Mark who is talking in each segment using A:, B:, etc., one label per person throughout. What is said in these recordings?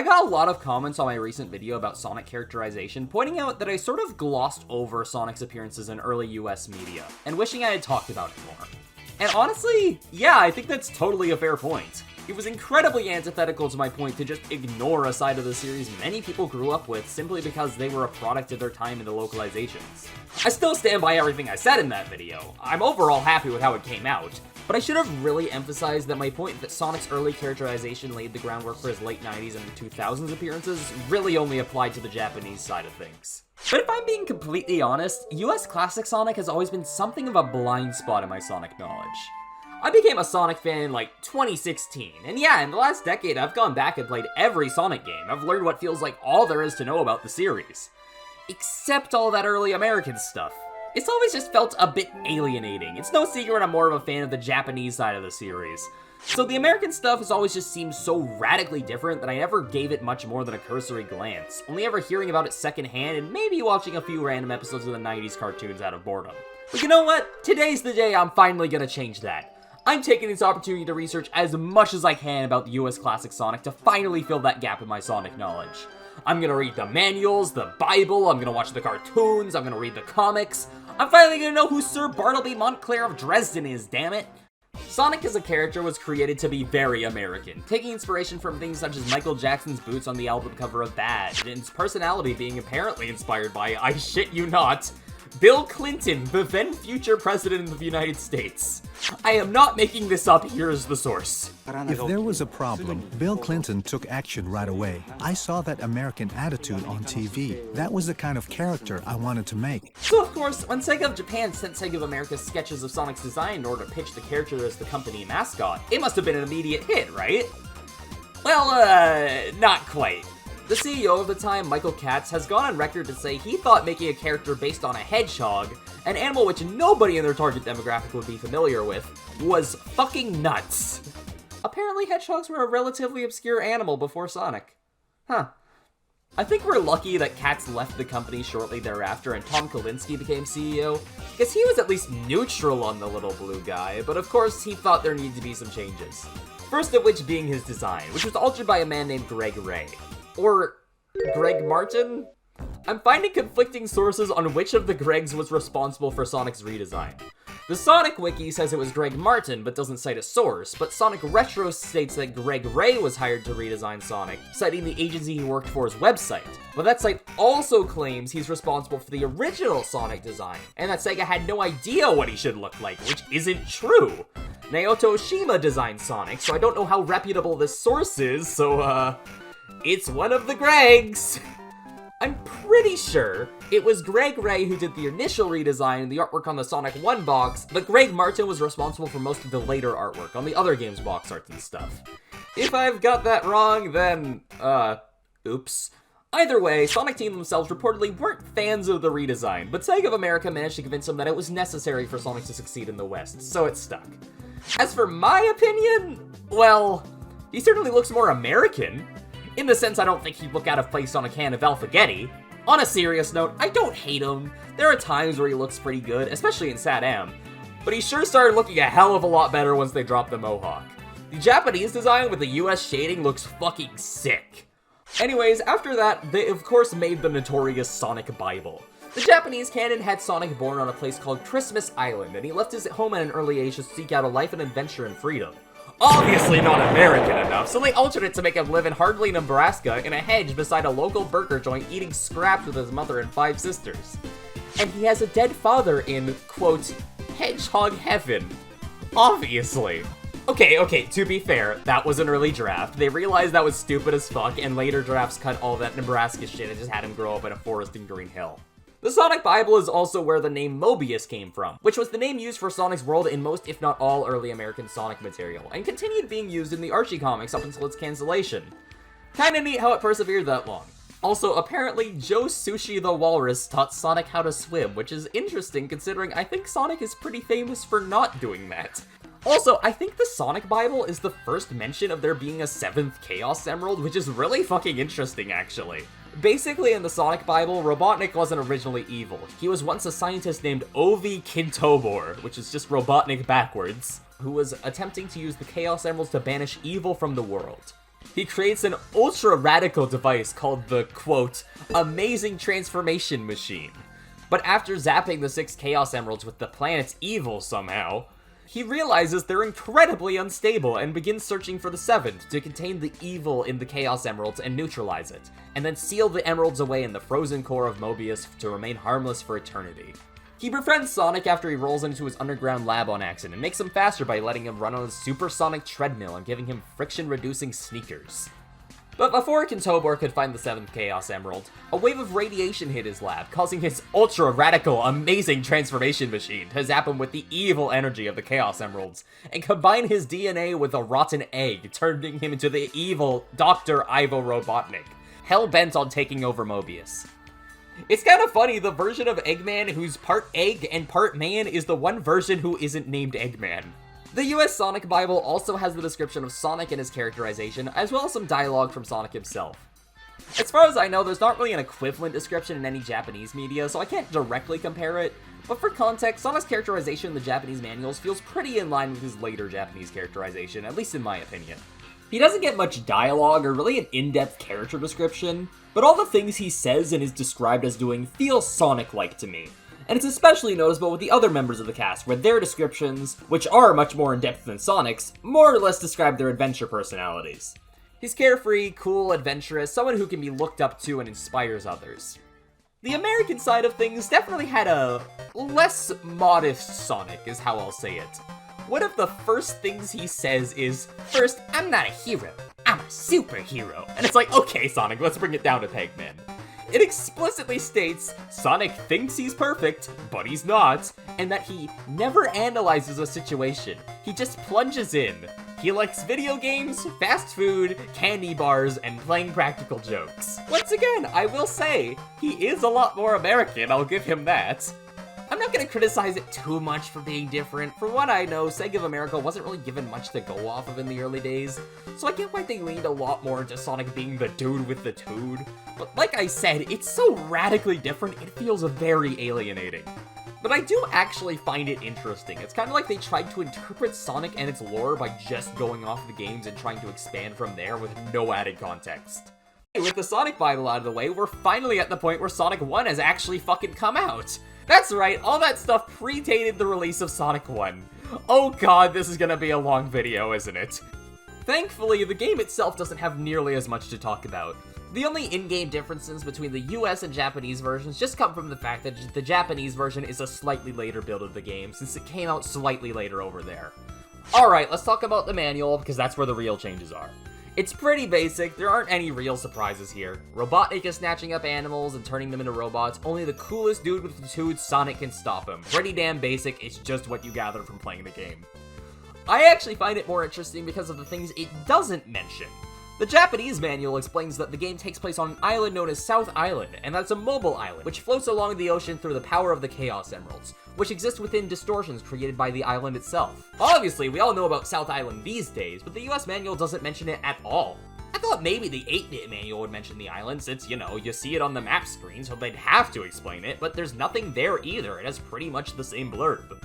A: I got a lot of comments on my recent video about Sonic characterization, pointing out that I sort of glossed over Sonic's appearances in early US media, and wishing I had talked about it more. And honestly, yeah, I think that's totally a fair point. It was incredibly antithetical to my point to just ignore a side of the series many people grew up with simply because they were a product of their time in the localizations. I still stand by everything I said in that video. I'm overall happy with how it came out, but I should have really emphasized that my point that Sonic's early characterization laid the groundwork for his late 90s and 2000s appearances really only applied to the Japanese side of things. But if I'm being completely honest, US Classic Sonic has always been something of a blind spot in my Sonic knowledge. I became a Sonic fan in, 2016, and yeah, in the last decade I've gone back and played every Sonic game. I've learned what feels like all there is to know about the series. Except all that early American stuff. It's always just felt a bit alienating. It's no secret I'm more of a fan of the Japanese side of the series. So the American stuff has always just seemed so radically different that I never gave it much more than a cursory glance, only ever hearing about it secondhand and maybe watching a few random episodes of the 90s cartoons out of boredom. But you know what? Today's the day I'm finally gonna change that. I'm taking this opportunity to research as much as I can about the US Classic Sonic to finally fill that gap in my Sonic knowledge. I'm gonna read the manuals, the Bible, I'm gonna watch the cartoons, I'm gonna read the comics. I'm finally gonna know who Sir Bartleby Montclair of Dresden is, damn it! Sonic as a character was created to be very American, taking inspiration from things such as Michael Jackson's boots on the album cover of Bad, and its personality being apparently inspired by, I shit you not, Bill Clinton, the then future president of the United States. I am not making this up, here's the source.
B: If there was a problem, Bill Clinton took action right away. I saw that American attitude on TV. That was the kind of character I wanted to make.
A: So of course, when Sega of Japan sent Sega of America sketches of Sonic's design in order to pitch the character as the company mascot, it must have been an immediate hit, right? Well, not quite. The CEO of the time, Michael Katz, has gone on record to say he thought making a character based on a hedgehog, an animal which nobody in their target demographic would be familiar with, was fucking nuts. Apparently hedgehogs were a relatively obscure animal before Sonic. Huh. I think we're lucky that Katz left the company shortly thereafter and Tom Kalinske became CEO, because he was at least neutral on the little blue guy, but of course he thought there needed to be some changes. First of which being his design, which was altered by a man named Greg Ray. Or Greg Martin? I'm finding conflicting sources on which of the Gregs was responsible for Sonic's redesign. The Sonic Wiki says it was Greg Martin, but doesn't cite a source, but Sonic Retro states that Greg Ray was hired to redesign Sonic, citing the agency he worked for's website. But that site also claims he's responsible for the original Sonic design, and that Sega had no idea what he should look like, which isn't true. Naoto Oshima designed Sonic, so I don't know how reputable this source is, so it's one of the Gregs! I'm pretty sure it was Greg Ray who did the initial redesign and the artwork on the Sonic 1 box, but Greg Martin was responsible for most of the later artwork on the other games' box arts and stuff. If I've got that wrong, then, oops. Either way, Sonic Team themselves reportedly weren't fans of the redesign, but Sega of America managed to convince them that it was necessary for Sonic to succeed in the West, so it stuck. As for my opinion, well, he certainly looks more American. In the sense I don't think he'd look out of place on a can of Alphagetti. On a serious note, I don't hate him. There are times where he looks pretty good, especially in Sadam, but he sure started looking a hell of a lot better once they dropped the mohawk. The Japanese design with the US shading looks fucking sick. Anyways, after that, they of course made the notorious Sonic Bible. The Japanese canon had Sonic born on a place called Christmas Island, and he left his home at an early age to seek out a life and adventure and freedom. Obviously not American enough, so they altered it to make him live in Hardly, Nebraska, in a hedge beside a local burger joint eating scraps with his mother and 5 sisters. And he has a dead father in, quote, hedgehog heaven. Obviously. Okay, to be fair, that was an early draft. They realized that was stupid as fuck, and later drafts cut all that Nebraska shit and just had him grow up in a forest in Green Hill. The Sonic Bible is also where the name Mobius came from, which was the name used for Sonic's world in most, if not all, early American Sonic material, and continued being used in the Archie comics up until its cancellation. Kinda neat how it persevered that long. Also, apparently, Joe Sushi the Walrus taught Sonic how to swim, which is interesting considering I think Sonic is pretty famous for not doing that. Also, I think the Sonic Bible is the first mention of there being a 7th Chaos Emerald, which is really fucking interesting, actually. Basically, in the Sonic Bible, Robotnik wasn't originally evil. He was once a scientist named Ovi Kintobor, which is just Robotnik backwards, who was attempting to use the Chaos Emeralds to banish evil from the world. He creates an ultra-radical device called the, quote, amazing transformation machine. But after zapping the 6 Chaos Emeralds with the planet's evil somehow, he realizes they're incredibly unstable and begins searching for the 7th to contain the evil in the Chaos Emeralds and neutralize it, and then seal the emeralds away in the frozen core of Mobius to remain harmless for eternity. He befriends Sonic after he rolls into his underground lab on accident and makes him faster by letting him run on his supersonic treadmill and giving him friction-reducing sneakers. But before Kintobor could find the 7th Chaos Emerald, a wave of radiation hit his lab, causing his ultra-radical, amazing transformation machine to zap him with the evil energy of the Chaos Emeralds, and combine his DNA with a rotten egg, turning him into the evil Dr. Ivo Robotnik, hell-bent on taking over Mobius. It's kind of funny, the version of Eggman who's part egg and part man is the one version who isn't named Eggman. The US Sonic Bible also has the description of Sonic and his characterization, as well as some dialogue from Sonic himself. As far as I know, there's not really an equivalent description in any Japanese media, so I can't directly compare it, but for context, Sonic's characterization in the Japanese manuals feels pretty in line with his later Japanese characterization, at least in my opinion. He doesn't get much dialogue or really an in-depth character description, but all the things he says and is described as doing feel Sonic-like to me. And it's especially noticeable with the other members of the cast, where their descriptions, which are much more in-depth than Sonic's, more or less describe their adventure personalities. He's carefree, cool, adventurous, someone who can be looked up to and inspires others. The American side of things definitely had a less modest Sonic, is how I'll say it. One of the first things he says is, first, I'm not a hero, I'm a superhero. And it's like, okay, Sonic, let's bring it down to Pegman. It explicitly states Sonic thinks he's perfect, but he's not, and that he never analyzes a situation. He just plunges in. He likes video games, fast food, candy bars, and playing practical jokes. Once again, I will say, he is a lot more American, I'll give him that. I'm not gonna criticize it too much for being different. For what I know, Sega of America wasn't really given much to go off of in the early days, so I get why they leaned a lot more into Sonic being the dude with the toad. But like I said, it's so radically different, it feels very alienating. But I do actually find it interesting. It's kind of like they tried to interpret Sonic and its lore by just going off the games and trying to expand from there with no added context. With the Sonic Bible out of the way, we're finally at the point where Sonic 1 has actually fucking come out. That's right, all that stuff predated the release of Sonic 1. Oh god, this is gonna be a long video, isn't it? Thankfully, the game itself doesn't have nearly as much to talk about. The only in-game differences between the US and Japanese versions just come from the fact that the Japanese version is a slightly later build of the game, since it came out slightly later over there. Alright, let's talk about the manual, because that's where the real changes are. It's pretty basic, there aren't any real surprises here. Robotnik is snatching up animals and turning them into robots, only the coolest dude with the toad, Sonic, can stop him. Pretty damn basic, it's just what you gather from playing the game. I actually find it more interesting because of the things it doesn't mention. The Japanese manual explains that the game takes place on an island known as South Island, and that's a mobile island, which floats along the ocean through the power of the Chaos Emeralds, which exist within distortions created by the island itself. Obviously, we all know about South Island these days, but the US manual doesn't mention it at all. I thought maybe the 8-bit manual would mention the island, since, you know, you see it on the map screen, so they'd have to explain it, but there's nothing there either, it has pretty much the same blurb.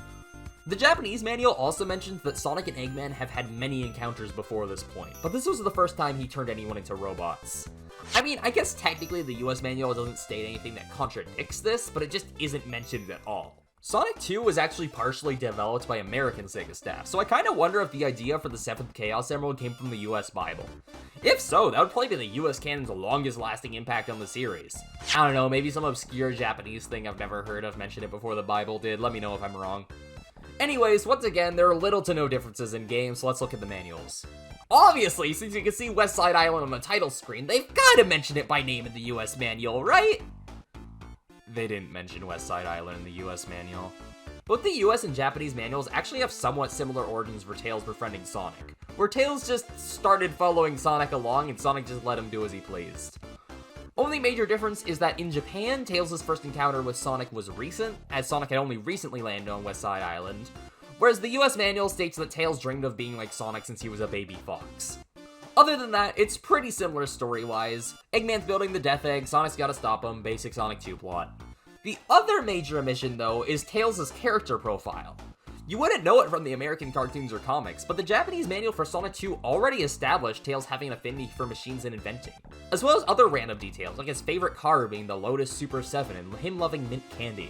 A: The Japanese manual also mentions that Sonic and Eggman have had many encounters before this point, but this was the first time he turned anyone into robots. I mean, I guess technically the US manual doesn't state anything that contradicts this, but it just isn't mentioned at all. Sonic 2 was actually partially developed by American Sega staff, so I kinda wonder if the idea for the 7th Chaos Emerald came from the US Bible. If so, that would probably be the US canon's longest lasting impact on the series. I don't know, maybe some obscure Japanese thing I've never heard of mentioned it before the Bible did, let me know if I'm wrong. Anyways, once again, there are little to no differences in games, so let's look at the manuals. Obviously, since you can see West Side Island on the title screen, they've gotta mention it by name in the US manual, right? They didn't mention West Side Island in the US manual. Both the US and Japanese manuals actually have somewhat similar origins for Tails befriending Sonic, where Tails just started following Sonic along and Sonic just let him do as he pleased. Only major difference is that in Japan, Tails' first encounter with Sonic was recent, as Sonic had only recently landed on West Side Island, whereas the US manual states that Tails dreamed of being like Sonic since he was a baby fox. Other than that, it's pretty similar story-wise. Eggman's building the Death Egg, Sonic's gotta stop him, basic Sonic 2 plot. The other major omission, though, is Tails' character profile. You wouldn't know it from the American cartoons or comics, but the Japanese manual for Sonic 2 already established Tails having an affinity for machines and inventing, as well as other random details, like his favorite car being the Lotus Super 7 and him loving mint candy.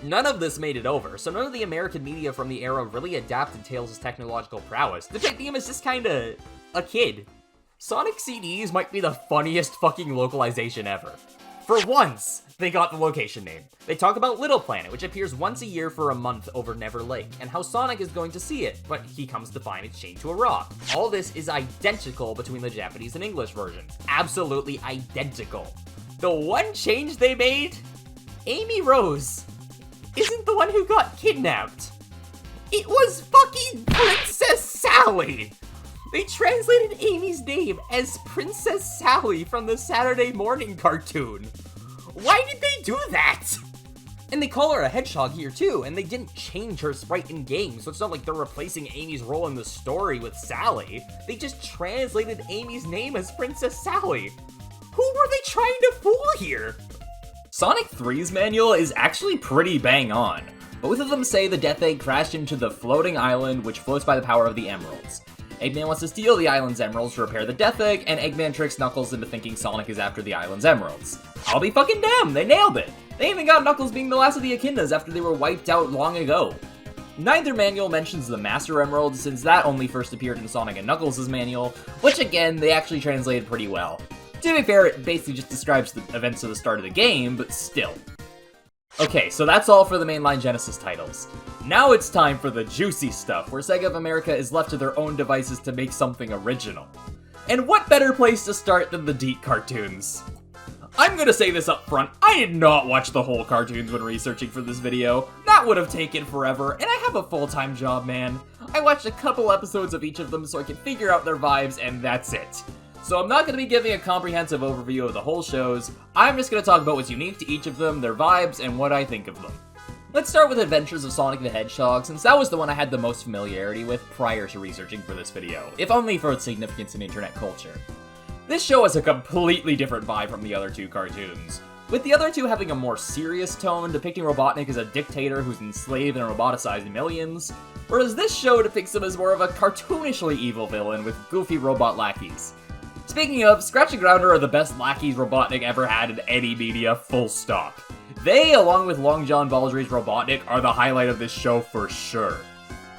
A: None of this made it over, so none of the American media from the era really adapted Tails' technological prowess, depicting him as just kinda a kid. Sonic CDs might be the funniest fucking localization ever. For once, they got the location name. They talk about Little Planet, which appears once a year for a month over Never Lake, and how Sonic is going to see it, but he comes to find it's chained to a rock. All this is identical between the Japanese and English versions. Absolutely identical. The one change they made? Amy Rose isn't the one who got kidnapped. It was fucking Princess Sally! They translated Amy's name as Princess Sally from the Saturday morning cartoon. Why did they do that? And they call her a hedgehog here too, and they didn't change her sprite in game, so it's not like they're replacing Amy's role in the story with Sally. They just translated Amy's name as Princess Sally. Who were they trying to fool here? Sonic 3's manual is actually pretty bang on. Both of them say the Death Egg crashed into the floating island, which floats by the power of the emeralds. Eggman wants to steal the island's emeralds to repair the Death Egg, and Eggman tricks Knuckles into thinking Sonic is after the island's emeralds. I'll be fucking damned, they nailed it! They even got Knuckles being the last of the Echidnas after they were wiped out long ago. Neither manual mentions the Master Emerald, since that only first appeared in Sonic and Knuckles' manual, which again, they actually translated pretty well. To be fair, it basically just describes the events of the start of the game, but still. Okay, so that's all for the mainline Genesis titles. Now it's time for the juicy stuff, where Sega of America is left to their own devices to make something original. And what better place to start than the DiC cartoons? I'm gonna say this up front, I did not watch the whole cartoons when researching for this video. That would have taken forever, and I have a full-time job, man. I watched a couple episodes of each of them so I could figure out their vibes, and that's it. So I'm not going to be giving a comprehensive overview of the whole shows, I'm just going to talk about what's unique to each of them, their vibes, and what I think of them. Let's start with Adventures of Sonic the Hedgehog, since that was the one I had the most familiarity with prior to researching for this video, if only for its significance in internet culture. This show has a completely different vibe from the other two cartoons, with the other two having a more serious tone, depicting Robotnik as a dictator who's enslaved and roboticized millions, whereas this show depicts him as more of a cartoonishly evil villain with goofy robot lackeys. Speaking of, Scratch and Grounder are the best lackeys Robotnik ever had in any media, full stop. They, along with Long John Baldry's Robotnik, are the highlight of this show for sure.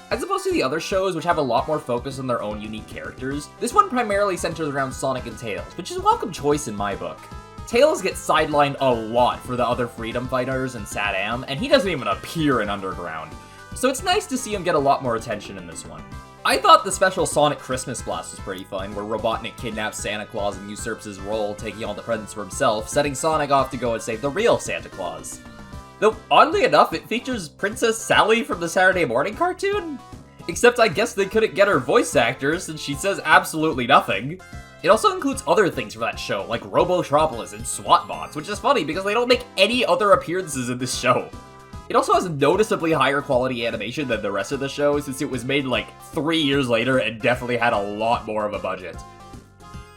A: As opposed to the other shows, which have a lot more focus on their own unique characters, this one primarily centers around Sonic and Tails, which is a welcome choice in my book. Tails gets sidelined a lot for the other freedom fighters and Sadam, and he doesn't even appear in Underground, so it's nice to see him get a lot more attention in this one. I thought the special Sonic Christmas Blast was pretty fun, where Robotnik kidnaps Santa Claus and usurps his role, taking all the presents for himself, setting Sonic off to go and save the real Santa Claus. Though, oddly enough, it features Princess Sally from the Saturday morning cartoon? Except I guess they couldn't get her voice actor, since she says absolutely nothing. It also includes other things from that show, like Robotropolis and SWAT bots, which is funny because they don't make any other appearances in this show. It also has noticeably higher quality animation than the rest of the show, since it was made like 3 years later and definitely had a lot more of a budget.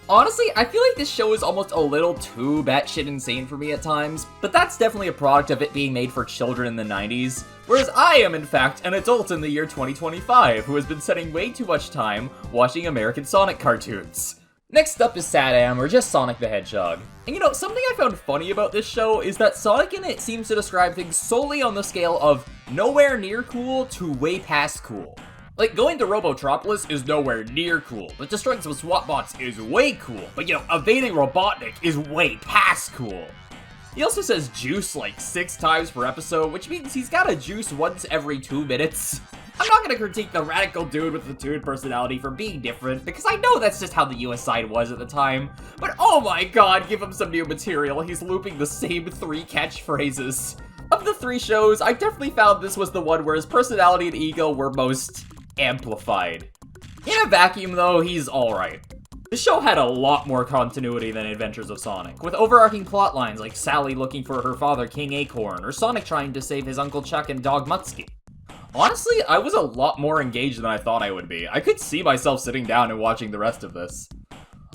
A: Honestly, I feel like this show is almost a little too batshit insane for me at times, but that's definitely a product of it being made for children in the 90s, whereas I am in fact an adult in the year 2025 who has been spending way too much time watching American Sonic cartoons. Next up is Sadam, or just Sonic the Hedgehog. And you know, something I found funny about this show is that Sonic in it seems to describe things solely on the scale of nowhere near cool to way past cool. Like, going to Robotropolis is nowhere near cool, but destroying some SWAT bots is way cool, but you know, evading Robotnik is way past cool. He also says juice like 6 times per episode, which means he's gotta juice once every 2 minutes. I'm not gonna critique the radical dude with the dude personality for being different, because I know that's just how the US side was at the time, but oh my god, give him some new material, he's looping the same 3 catchphrases. Of the 3 shows, I definitely found this was the one where his personality and ego were most amplified. In a vacuum though, he's alright. The show had a lot more continuity than Adventures of Sonic, with overarching plotlines like Sally looking for her father King Acorn, or Sonic trying to save his Uncle Chuck and dog Mutsky. Honestly, I was a lot more engaged than I thought I would be. I could see myself sitting down and watching the rest of this.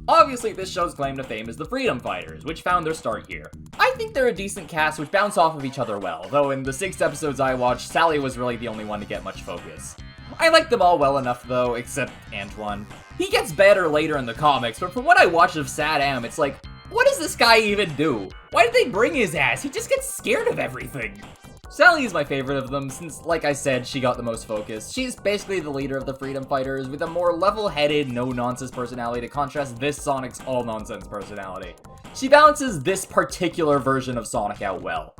A: Obviously, this show's claim to fame is the Freedom Fighters, which found their start here. I think they're a decent cast which bounce off of each other well, though in the 6 episodes I watched, Sally was really the only one to get much focus. I like them all well enough though, except Antoine. He gets better later in the comics, but from what I watched of Sadam, it's like, what does this guy even do? Why did they bring his ass? He just gets scared of everything. Sally is my favorite of them since, like I said, she got the most focus. She's basically the leader of the Freedom Fighters with a more level-headed, no-nonsense personality to contrast this Sonic's all-nonsense personality. She balances this particular version of Sonic out well.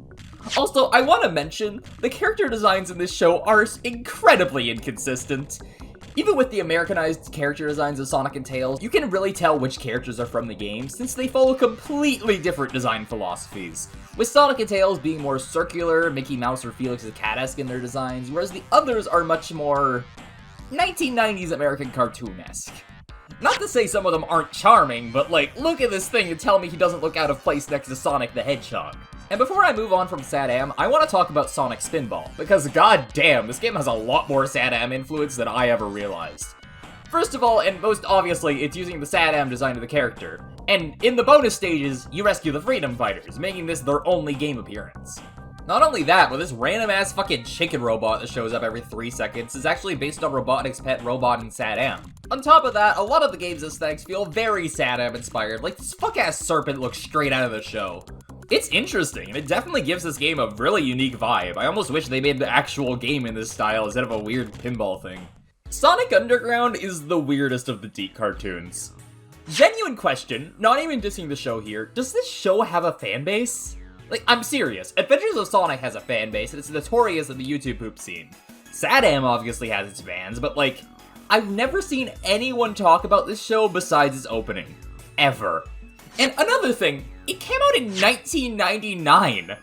A: Also, I want to mention, the character designs in this show are incredibly inconsistent. Even with the Americanized character designs of Sonic and Tails, you can really tell which characters are from the game, since they follow completely different design philosophies. With Sonic and Tails being more circular, Mickey Mouse or Felix the Cat-esque in their designs, whereas the others are much more 1990s American cartoon-esque. Not to say some of them aren't charming, but like, look at this thing and tell me he doesn't look out of place next to Sonic the Hedgehog. And before I move on from Sadam, I want to talk about Sonic Spinball, because goddamn, this game has a lot more Sadam influence than I ever realized. First of all, and most obviously, it's using the Sadam design of the character. And in the bonus stages, you rescue the Freedom Fighters, making this their only game appearance. Not only that, but this random-ass fucking chicken robot that shows up every 3 seconds is actually based on Robotnik's pet robot in Sadam. On top of that, a lot of the game's aesthetics feel very Sadam-inspired, like this fuck-ass serpent looks straight out of the show. It's interesting, and it definitely gives this game a really unique vibe. I almost wish they made the actual game in this style instead of a weird pinball thing. Sonic Underground is the weirdest of the DiC cartoons. Genuine question, not even dissing the show here, does this show have a fanbase? Like, I'm serious, Adventures of Sonic has a fanbase, and it's notorious in the YouTube poop scene. Sadam obviously has its fans, but like, I've never seen anyone talk about this show besides its opening. Ever. And another thing, it came out in 1999.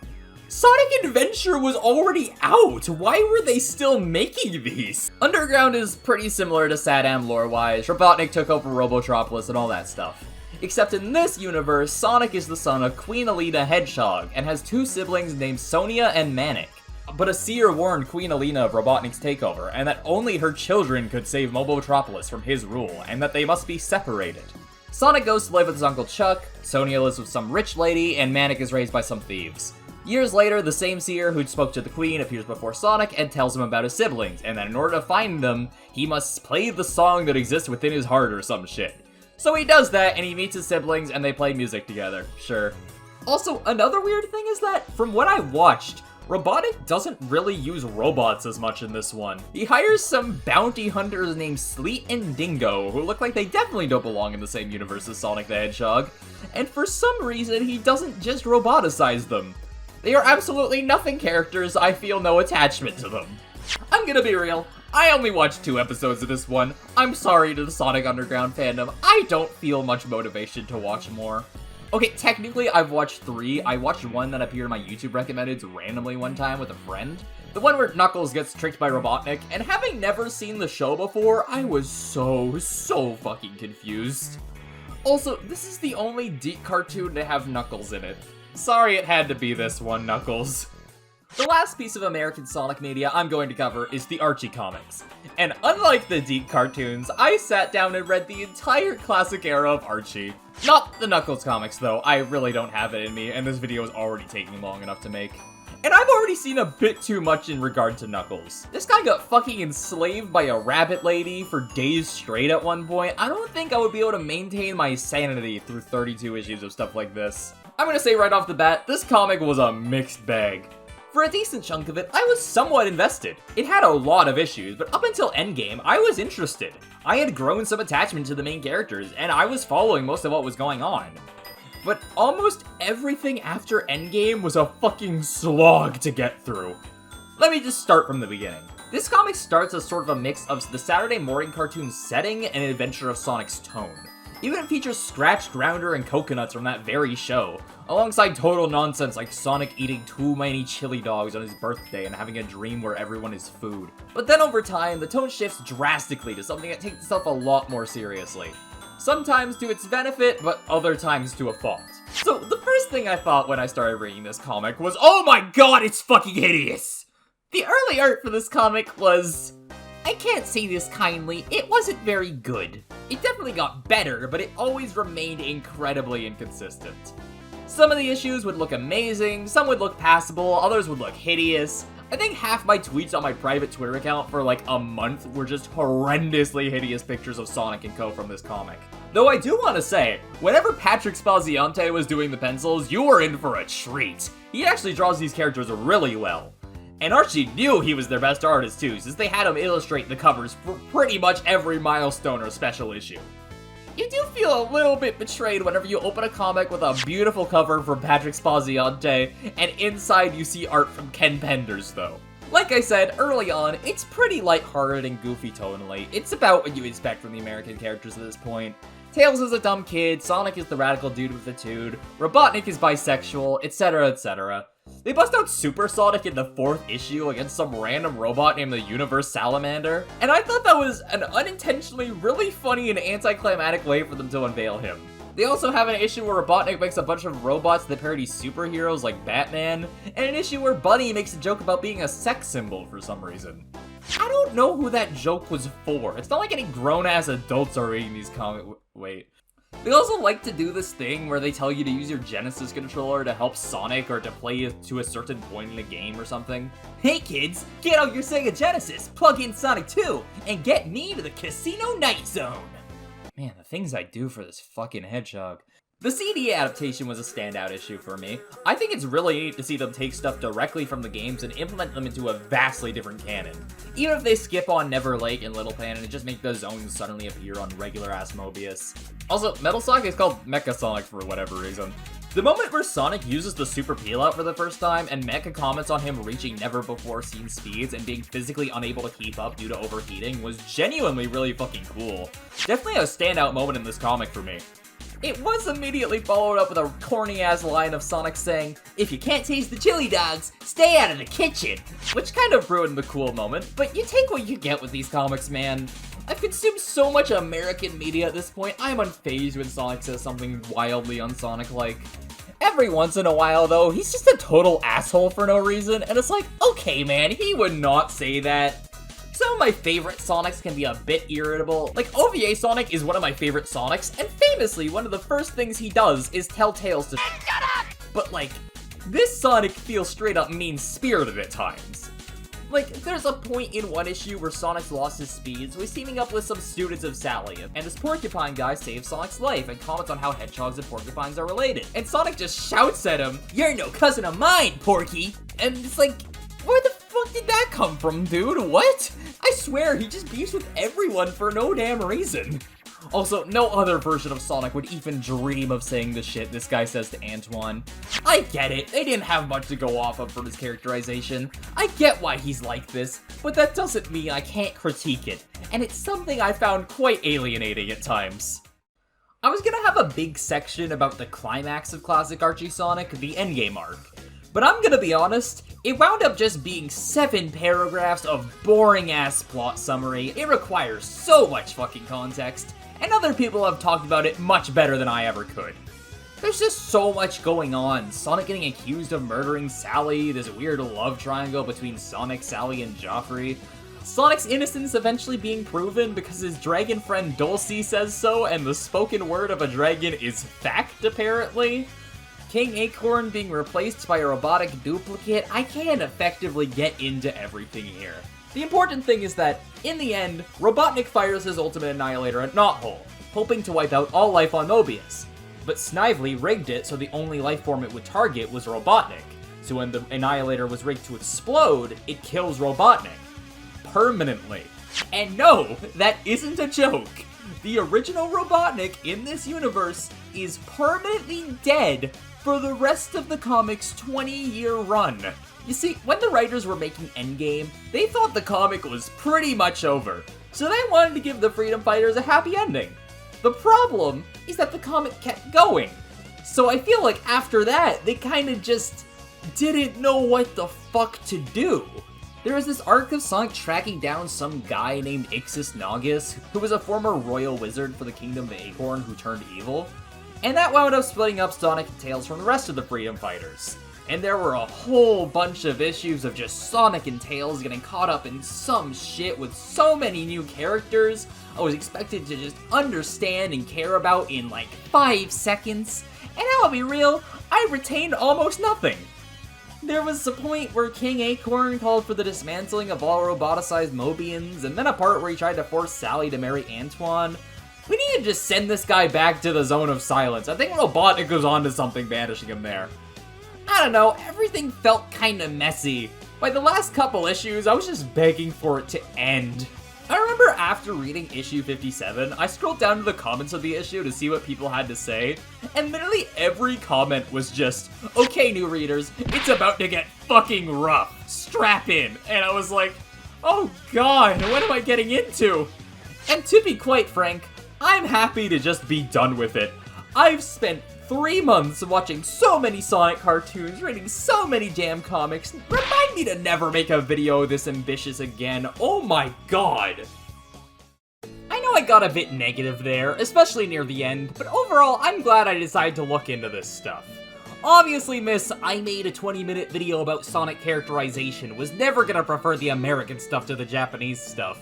A: Sonic Adventure was already out. Why were they still making these? Underground is pretty similar to Sadam lore-wise. Robotnik took over Robotropolis and all that stuff. Except in this universe, Sonic is the son of Queen Alina Hedgehog and has 2 siblings named Sonia and Manic. But a seer warned Queen Alina of Robotnik's takeover, and that only her children could save Mobotropolis from his rule, and that they must be separated. Sonic goes to live with his Uncle Chuck, Sonia lives with some rich lady, and Manic is raised by some thieves. Years later, the same seer who spoke to the Queen appears before Sonic and tells him about his siblings, and that in order to find them, he must play the song that exists within his heart or some shit. So he does that, and he meets his siblings, and they play music together, sure. Also, another weird thing is that, from what I watched, Robotnik doesn't really use robots as much in this one. He hires some bounty hunters named Sleet and Dingo, who look like they definitely don't belong in the same universe as Sonic the Hedgehog, and for some reason he doesn't just roboticize them. They are absolutely nothing characters, I feel no attachment to them. I'm gonna be real, I only watched 2 episodes of this one. I'm sorry to the Sonic Underground fandom, I don't feel much motivation to watch more. Okay, technically I've watched 3. I watched one that appeared in my YouTube recommendeds randomly one time with a friend. The one where Knuckles gets tricked by Robotnik, and having never seen the show before, I was so fucking confused. Also, this is the only DiC cartoon to have Knuckles in it. Sorry it had to be this one, Knuckles. The last piece of American Sonic media I'm going to cover is the Archie comics. And unlike the DiC cartoons, I sat down and read the entire classic era of Archie. Not the Knuckles comics though, I really don't have it in me, and this video is already taking long enough to make. And I've already seen a bit too much in regard to Knuckles. This guy got fucking enslaved by a rabbit lady for days straight at one point. I don't think I would be able to maintain my sanity through 32 issues of stuff like this. I'm gonna say right off the bat, this comic was a mixed bag. For a decent chunk of it, I was somewhat invested. It had a lot of issues, but up until Endgame, I was interested. I had grown some attachment to the main characters, and I was following most of what was going on. But almost everything after Endgame was a fucking slog to get through. Let me just start from the beginning. This comic starts as sort of a mix of the Saturday morning cartoon setting and an adventure of Sonic's tone. Even it features Scratch, Grounder, and Coconuts from that very show, alongside total nonsense like Sonic eating too many chili dogs on his birthday and having a dream where everyone is food. But then over time, the tone shifts drastically to something that takes itself a lot more seriously. Sometimes to its benefit, but other times to a fault. So the first thing I thought when I started reading this comic was, oh my god, it's fucking hideous! The early art for this comic was I can't say this kindly, it wasn't very good. It definitely got better, but it always remained incredibly inconsistent. Some of the issues would look amazing, some would look passable, others would look hideous. I think half my tweets on my private Twitter account for like a month were just horrendously hideous pictures of Sonic and Co. from this comic. Though I do want to say, whenever Patrick Spaziante was doing the pencils, you were in for a treat. He actually draws these characters really well. And Archie knew he was their best artist too, since they had him illustrate the covers for pretty much every milestone or special issue. You do feel a little bit betrayed whenever you open a comic with a beautiful cover from Patrick Spaziante, and inside you see art from Ken Penders though. Like I said early on, it's pretty lighthearted and goofy tonally. It's about what you expect from the American characters at this point. Tails is a dumb kid, Sonic is the radical dude with attitude, Robotnik is bisexual, etc, etc. They bust out Super Sonic in the 4th issue against some random robot named the Universe Salamander, and I thought that was an unintentionally really funny and anticlimactic way for them to unveil him. They also have an issue where Robotnik makes a bunch of robots that parody superheroes like Batman, and an issue where Bunny makes a joke about being a sex symbol for some reason. I don't know who that joke was for. It's not like any grown-ass adults are reading these comics. Wait. They also like to do this thing where they tell you to use your Genesis controller to help Sonic or to play to a certain point in a game or something. Hey kids, get out your Sega Genesis, plug in Sonic 2, and get me to the Casino Night Zone! Man, the things I do for this fucking hedgehog. The CD adaptation was a standout issue for me. I think it's really neat to see them take stuff directly from the games and implement them into a vastly different canon. Even if they skip on Never Lake and Little Planet and just make the zones suddenly appear on regular-ass Mobius. Also, Metal Sonic is called Mecha Sonic for whatever reason. The moment where Sonic uses the Super Peel Out for the first time, and Mecha comments on him reaching never-before-seen speeds and being physically unable to keep up due to overheating, was genuinely really fucking cool. Definitely a standout moment in this comic for me. It was immediately followed up with a corny-ass line of Sonic saying, "If you can't taste the chili dogs, stay out of the kitchen," which kind of ruined the cool moment, but you take what you get with these comics, man. I've consumed so much American media at this point, I am unfazed when Sonic says something wildly un-Sonic-like. Every once in a while, though, he's just a total asshole for no reason, and it's like, okay man, he would not say that. Some of my favorite Sonics can be a bit irritable. Like, OVA Sonic is one of my favorite Sonics, and famously, one of the first things he does is tell Tails to shut up! But like, this Sonic feels straight up mean-spirited at times. Like, there's a point in one issue where Sonic's lost his speed, so he's teaming up with some students of Sally, and this porcupine guy saves Sonic's life and comments on how hedgehogs and porcupines are related. And Sonic just shouts at him, "You're no cousin of mine, Porky!" And it's like, where the fuck did that come from, dude? What? I swear, he just beefs with everyone for no damn reason. Also, no other version of Sonic would even dream of saying the shit this guy says to Antoine. I get it, they didn't have much to go off of from his characterization. I get why he's like this, but that doesn't mean I can't critique it, and it's something I found quite alienating at times. I was gonna have a big section about the climax of classic Archie Sonic, the Endgame arc. But I'm gonna be honest, it wound up just being 7 paragraphs of boring-ass plot summary. It requires so much fucking context, and other people have talked about it much better than I ever could. There's just so much going on. Sonic getting accused of murdering Sally, this weird love triangle between Sonic, Sally, and Joffrey. Sonic's innocence eventually being proven because his dragon friend Dulcie says so, and the spoken word of a dragon is fact, apparently. King Acorn being replaced by a robotic duplicate. I can't effectively get into everything here. The important thing is that, in the end, Robotnik fires his ultimate annihilator at Knothole, hoping to wipe out all life on Mobius. But Snively rigged it so the only life form it would target was Robotnik, so when the annihilator was rigged to explode, it kills Robotnik. Permanently. And no, that isn't a joke. The original Robotnik in this universe is permanently dead for the rest of the comic's 20-year run. You see, when the writers were making Endgame, they thought the comic was pretty much over, so they wanted to give the Freedom Fighters a happy ending. The problem is that the comic kept going, so I feel like after that, they kinda just didn't know what the fuck to do. There was this arc of Sonic tracking down some guy named Ixis Naugus, who was a former royal wizard for the Kingdom of Acorn who turned evil. And that wound up splitting up Sonic and Tails from the rest of the Freedom Fighters. and there were a whole bunch of issues of just Sonic and Tails getting caught up in some shit with so many new characters I was expected to just understand and care about in like 5 seconds, and I'll be real, I retained almost nothing. There was a point where King Acorn called for the dismantling of all roboticized Mobians, and then a part where he tried to force Sally to marry Antoine. We need to just send this guy back to the Zone of Silence. I think Robotnik goes on to something banishing him there. I don't know, everything felt kinda messy. By the last couple issues, I was just begging for it to end. I remember after reading issue 57, I scrolled down to the comments of the issue to see what people had to say, and literally every comment was just, okay new readers, it's about to get fucking rough, strap in, and I was like, oh god, what am I getting into? And to be quite frank, I'm happy to just be done with it. I've spent 3 months watching so many Sonic cartoons, reading so many damn comics. Remind me to never make a video this ambitious again. Oh my god. I know I got a bit negative there, especially near the end, but overall, I'm glad I decided to look into this stuff. Obviously, miss, I made a 20-minute video about Sonic characterization, was never gonna prefer the American stuff to the Japanese stuff.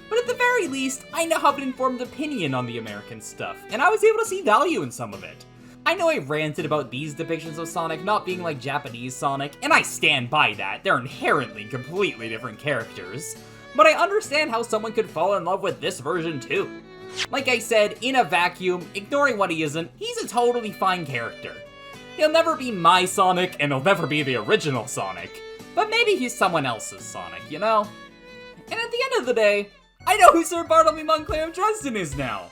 A: But at the very least, I now have an informed opinion on the American stuff, and I was able to see value in some of it. I know I ranted about these depictions of Sonic not being like Japanese Sonic, and I stand by that, they're inherently completely different characters. But I understand how someone could fall in love with this version too. Like I said, in a vacuum, ignoring what he isn't, he's a totally fine character. He'll never be my Sonic, and he'll never be the original Sonic. But maybe he's someone else's Sonic, you know? And at the end of the day, I know who Sir Bartlemy Montclair of Dresden is now!